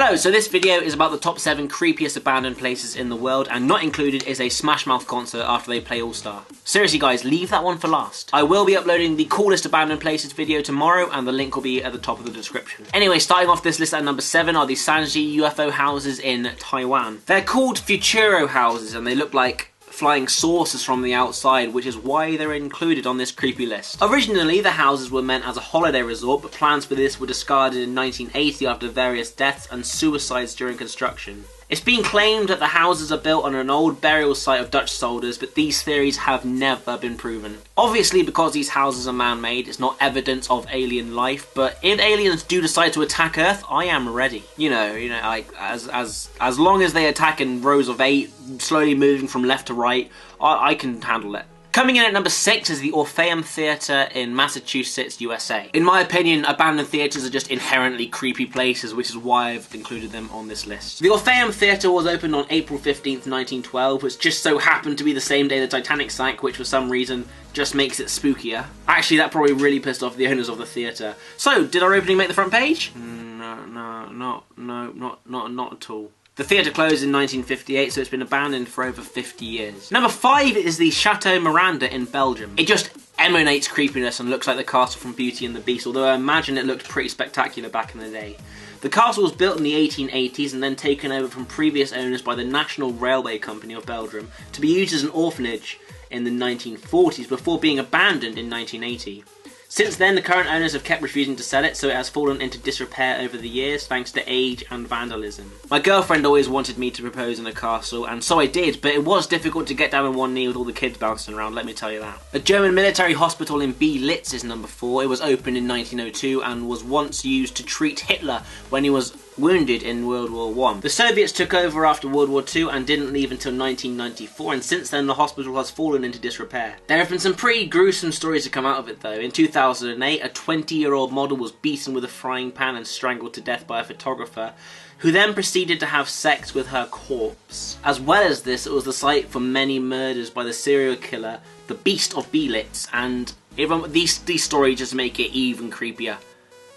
Hello, so this video is about the top 7 creepiest abandoned places in the world, and not included is a Smash Mouth concert after they play All Star. Seriously guys, leave that one for last. I will be uploading the coolest abandoned places video tomorrow, and the link will be at the top of the description. Anyway, starting off this list at number 7 are the Sanji UFO houses in Taiwan. They're called Futuro houses, and they look like flying saucers from the outside, which is why they're included on this creepy list. Originally, the houses were meant as a holiday resort, but plans for this were discarded in 1980 after various deaths and suicides during construction. It's been claimed that the houses are built on an old burial site of Dutch soldiers, but these theories have never been proven. Obviously, because these houses are man-made, it's not evidence of alien life, but if aliens do decide to attack Earth, I am ready. You know, like, as long as they attack in rows of 8, slowly moving from left to right, I can handle it. Coming in at number 6 is the Orpheum Theatre in Massachusetts, USA. In my opinion, abandoned theatres are just inherently creepy places, which is why I've included them on this list. The Orpheum Theatre was opened on April 15th, 1912, which just so happened to be the same day the Titanic sank, which for some reason just makes it spookier. Actually, that probably really pissed off the owners of the theatre. So, did our opening make the front page? Not at all. The theatre closed in 1958, so it's been abandoned for over 50 years. Number 5 is the Chateau Miranda in Belgium. It just emanates creepiness and looks like the castle from Beauty and the Beast, although I imagine it looked pretty spectacular back in the day. The castle was built in the 1880s and then taken over from previous owners by the National Railway Company of Belgium to be used as an orphanage in the 1940s before being abandoned in 1980. Since then, the current owners have kept refusing to sell it, so it has fallen into disrepair over the years thanks to age and vandalism. My girlfriend always wanted me to propose in a castle, and so I did, but it was difficult to get down on one knee with all the kids bouncing around, let me tell you that. The German military hospital in Beelitz is number 4. It was opened in 1902 and was once used to treat Hitler when he was wounded in World War I. The Soviets took over after World War II and didn't leave until 1994, and since then the hospital has fallen into disrepair. There have been some pretty gruesome stories to come out of it though. In 2008, a 20-year-old model was beaten with a frying pan and strangled to death by a photographer, who then proceeded to have sex with her corpse. As well as this, it was the site for many murders by the serial killer, the Beast of Beelitz, and these stories just make it even creepier.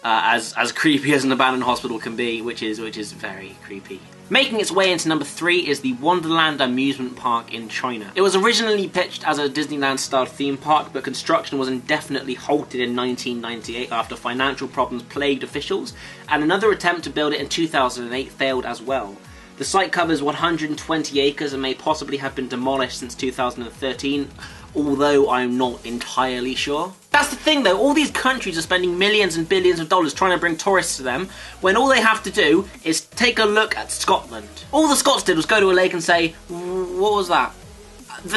As creepy as an abandoned hospital can be, which is very creepy. Making its way into number 3 is the Wonderland amusement park in China. It was originally pitched as a Disneyland-style theme park, but construction was indefinitely halted in 1998 after financial problems plagued officials, and another attempt to build it in 2008 failed as well. The site covers 120 acres and may possibly have been demolished since 2013, although I'm not entirely sure. That's the thing though, all these countries are spending millions and billions of dollars trying to bring tourists to them, when all they have to do is take a look at Scotland. All the Scots did was go to a lake and say, what was that?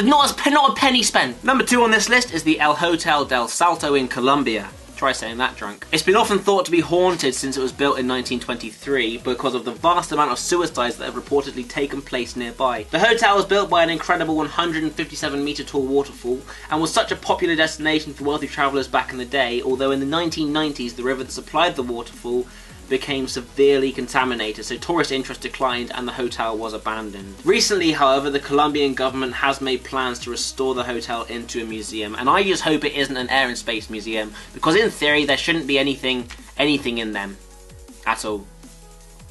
Not a penny spent. Number 2 on this list is the El Hotel del Salto in Colombia. Try saying that drunk. It's been often thought to be haunted since it was built in 1923 because of the vast amount of suicides that have reportedly taken place nearby. The hotel was built by an incredible 157-metre tall waterfall and was such a popular destination for wealthy travellers back in the day, although in the 1990s the river that supplied the waterfall became severely contaminated, so tourist interest declined and the hotel was abandoned. Recently, however, the Colombian government has made plans to restore the hotel into a museum, and I just hope it isn't an air and space museum, because in theory there shouldn't be anything in them at all.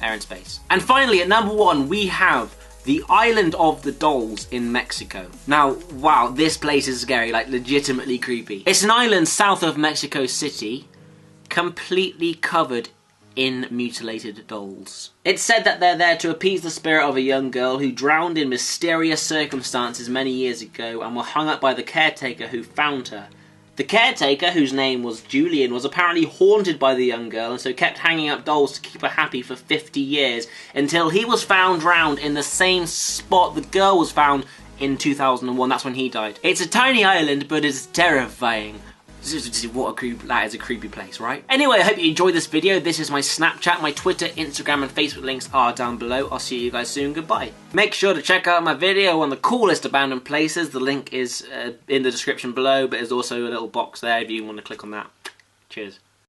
Air and space. And finally, at number 1, we have the Island of the Dolls in Mexico. Now, wow, this place is scary, like legitimately creepy. It's an island south of Mexico City, completely covered in mutilated dolls. It's said that they're there to appease the spirit of a young girl who drowned in mysterious circumstances many years ago and were hung up by the caretaker who found her. The caretaker, whose name was Julian, was apparently haunted by the young girl and so kept hanging up dolls to keep her happy for 50 years until he was found drowned in the same spot the girl was found in 2001. That's when he died. It's a tiny island, but it's terrifying. That is a creepy place, right? Anyway, I hope you enjoyed this video. This is my Snapchat, my Twitter, Instagram and Facebook links are down below. I'll see you guys soon. Goodbye. Make sure to check out my video on the coolest abandoned places. The link is in the description below, but there's also a little box there if you want to click on that. Cheers.